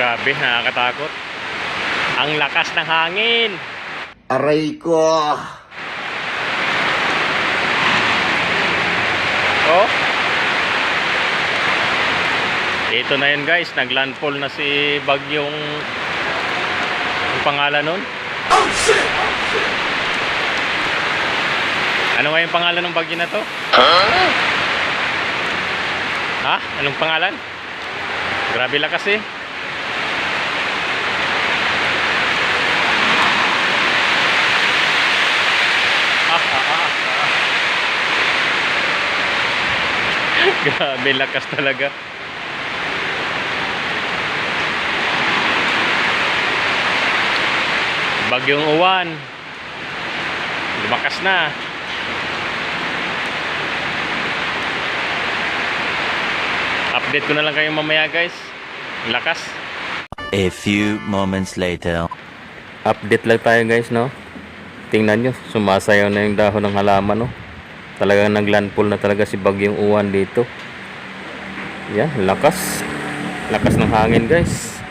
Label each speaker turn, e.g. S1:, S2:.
S1: Grabe, nakakatakot. Ang lakas ng hangin.
S2: Aray ko.
S1: Oh. Ito na yun guys, naglandfall na si Bagyong, ang pangalan nun?
S2: Oh shit!
S1: Ano nga yung pangalan ng bagyo na to? Ha? Anong pangalan? Grabe lakas eh. Grabe lakas talaga. Bagyong Uwan. Lumakas na. Update ko na lang kayo mamaya guys. Lakas.
S3: A few moments later.
S1: Update lang tayo guys, no? Tingnan nyo, sumasayaw na yung dahon ng halaman, no? Talagang naglandfall na talaga si Bagyong Uwan dito. Yan, lakas. Lakas ng hangin guys.